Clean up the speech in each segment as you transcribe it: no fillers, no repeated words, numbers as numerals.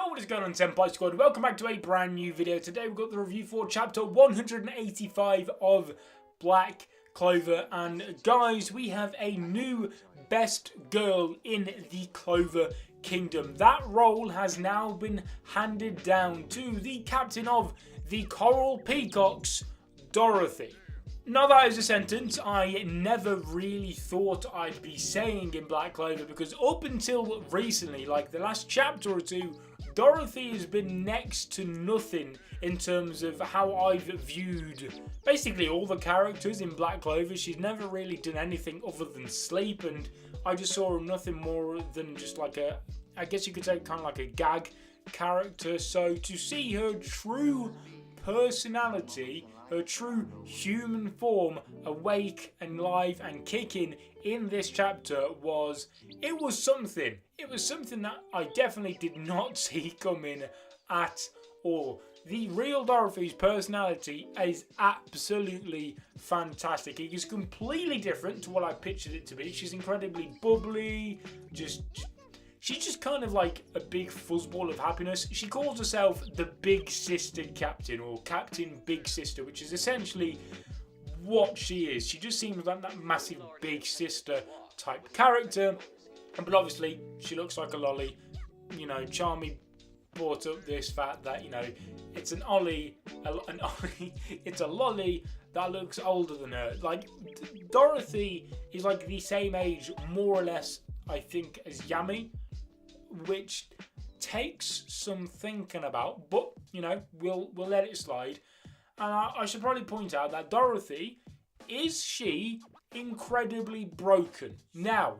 What is going on, Senpai Squad? Welcome back to a brand new video. Today we've got the review for chapter 185 of Black Clover. And guys, we have a new best girl in the Clover Kingdom. That role has now been handed down to the captain of the Coral Peacocks, Dorothy. Now that is a sentence I never really thought I'd be saying in Black Clover, because up until recently, like the last chapter or two, Dorothy has been next to nothing in terms of how I've viewed basically all the characters in Black Clover. She's never really done anything other than sleep, and I just saw her nothing more than just like a, I guess you could say kind of like a gag character. So to see her true personality, her true human form, awake and live and kicking in this chapter was something. It was something that I definitely did not see coming at all. The real Dorothy's personality is absolutely fantastic. It is completely different to what I pictured it to be. She's incredibly bubbly, she's just kind of like a big fuzzball of happiness. She calls herself the Big Sister Captain, or Captain Big Sister, which is essentially what she is. She just seems like that massive Big Sister type character. But obviously, she looks like a lolly. You know, Charmy brought up this fact that, you know, it's an ollie, it's a lolly that looks older than her. Like, Dorothy is like the same age, more or less, I think, as Yami, which takes some thinking about, but you know, we'll let it slide. And I should probably point out that Dorothy, is she incredibly broken? Now,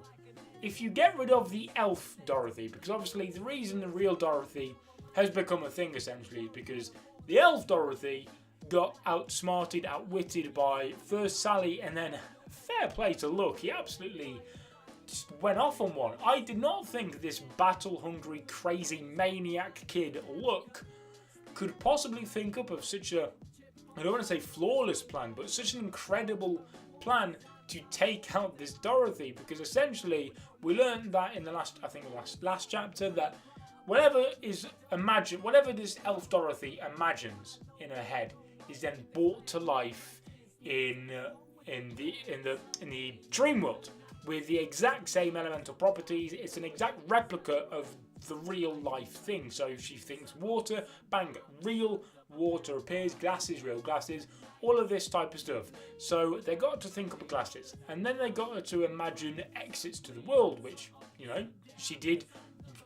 if you get rid of the elf Dorothy, because obviously the reason the real Dorothy has become a thing essentially is because the elf Dorothy got outsmarted, outwitted by first Sally, and then fair play to Luck, he absolutely went off on one. I did not think this battle-hungry, crazy maniac kid, Luck, could possibly think up of such a, I don't want to say flawless plan, but such an incredible plan to take out this Dorothy, because essentially we learned that in the last chapter, that whatever this elf Dorothy imagines in her head is then brought to life in the dream world with the exact same elemental properties. It's an exact replica of the real life thing. So if she thinks water, bang, real water appears, glasses, real glasses, all of this type of stuff. So they got her to think up of glasses, and then they got her to imagine exits to the world, which, you know, she did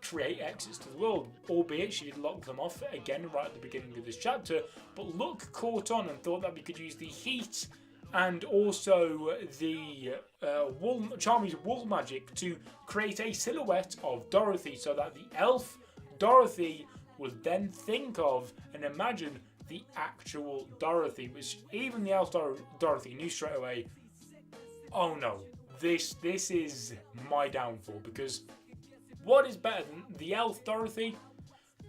create exits to the world, albeit she did lock them off again right at the beginning of this chapter. But Luck caught on and thought that we could use the heat and also the Charmy's wool magic to create a silhouette of Dorothy, so that the elf Dorothy would then think of and imagine the actual Dorothy, which even the elf Dorothy knew straight away, oh no, this is my downfall, because what is better than the elf Dorothy?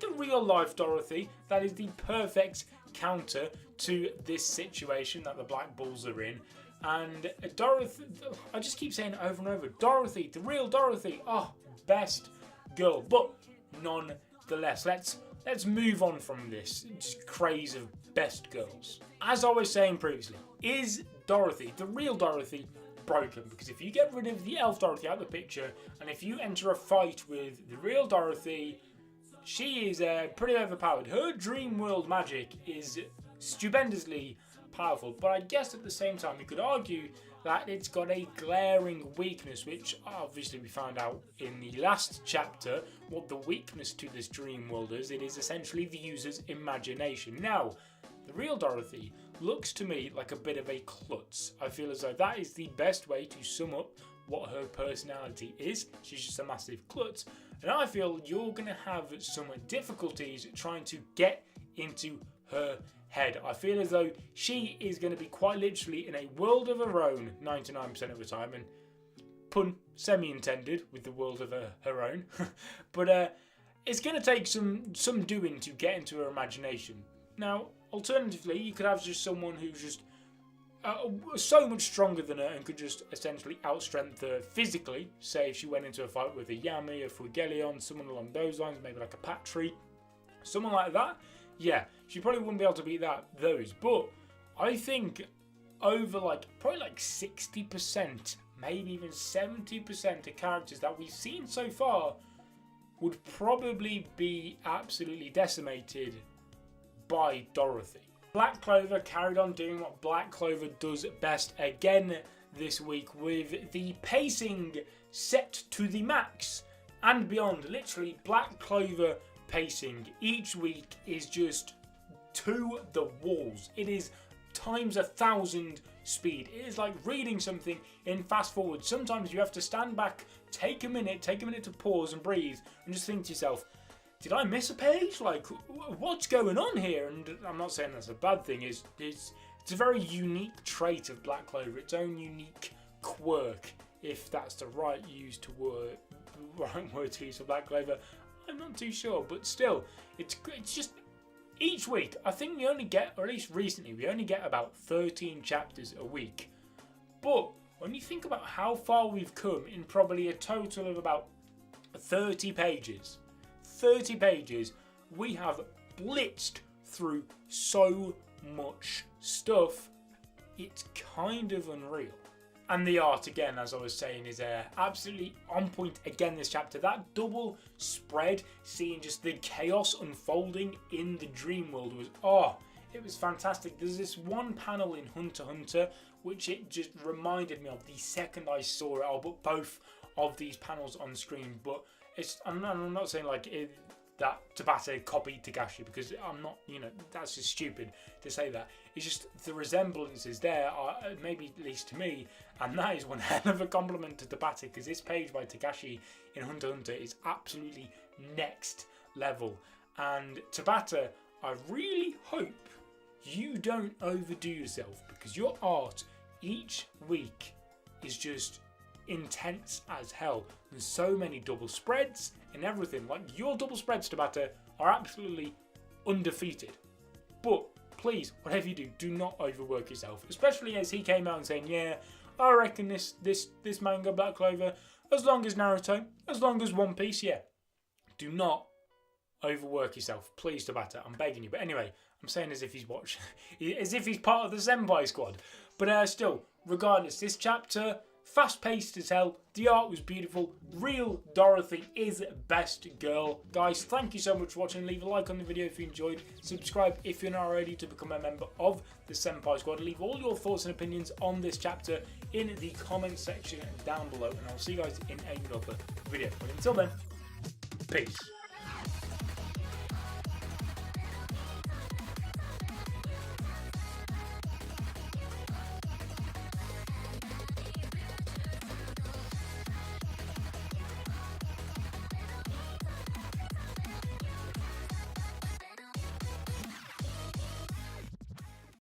The real life Dorothy. That is the perfect counter to this situation that the Black Bulls are in. And Dorothy, I just keep saying it over and over, Dorothy, the real Dorothy, oh, best girl. But nonetheless, let's move on from this craze of best girls. As I was saying previously, is Dorothy, the real Dorothy, broken? Because if you get rid of the elf Dorothy out of the picture, and if you enter a fight with the real Dorothy, she is pretty overpowered. Her dream world magic is stupendously powerful, but I guess at the same time you could argue that it's got a glaring weakness, which obviously we found out in the last chapter what the weakness to this dream world is. It is essentially the user's imagination. Now, the real Dorothy looks to me like a bit of a klutz. I feel as though that is the best way to sum up what her personality is. She's just a massive klutz, and I feel you're going to have some difficulties trying to get into her head. I feel as though she is going to be quite literally in a world of her own 99% of the time, and pun semi-intended with the world of her own. But it's going to take some doing to get into her imagination. Now, alternatively, you could have just someone who's just so much stronger than her and could just essentially outstrength her physically. Say if she went into a fight with a Yami, a Frugelion, someone along those lines, maybe like a Patry. Someone like that, yeah, she probably wouldn't be able to beat those. But I think over probably 60%, maybe even 70% of characters that we've seen so far would probably be absolutely decimated by Dorothy. Black Clover carried on doing what Black Clover does best again this week, with the pacing set to the max and beyond. Literally, Black Clover pacing each week is just to the walls. It is times 1,000 speed. It is like reading something in fast forward. Sometimes you have to stand back, take a minute to pause and breathe, and just think to yourself, did I miss a page? Like, what's going on here? And I'm not saying that's a bad thing. It's a very unique trait of Black Clover, its own unique quirk, if that's the right word to use for Black Clover. I'm not too sure, but still, it's just each week. I think we only get, or at least recently, we only get about 13 chapters a week. But when you think about how far we've come in probably a total of about 30 pages, we have blitzed through so much stuff. It's kind of unreal. And the art, again, as I was saying, is absolutely on point again this chapter. That double spread, seeing just the chaos unfolding in the dream world it was fantastic. There's this one panel in Hunter x Hunter which it just reminded me of the second I saw it. I'll put both of these panels on screen, but I'm not saying that Tabata copied Togashi, because I'm not, that's just stupid to say that. It's just the resemblances there are, maybe at least to me, and that is one hell of a compliment to Tabata, because this page by Togashi in Hunter x Hunter is absolutely next level. And Tabata, I really hope you don't overdo yourself, because your art each week is just intense as hell. There's so many double spreads and everything. Like, your double spreads, Tabata, are absolutely undefeated. But please, whatever you do, do not overwork yourself. Especially as he came out and saying, yeah, I reckon this manga, Black Clover, as long as Naruto, as long as One Piece, yeah. Do not overwork yourself, please, Tabata. I'm begging you. But anyway, I'm saying as if he's watching, as if he's part of the Senpai squad. But still, regardless, this chapter, fast-paced as hell. The art was beautiful. Real Dorothy is best girl. Guys, thank you so much for watching. Leave a like on the video if you enjoyed. Subscribe if you're not already to become a member of the Senpai Squad. Leave all your thoughts and opinions on this chapter in the comment section down below. And I'll see you guys in another video. But until then, peace.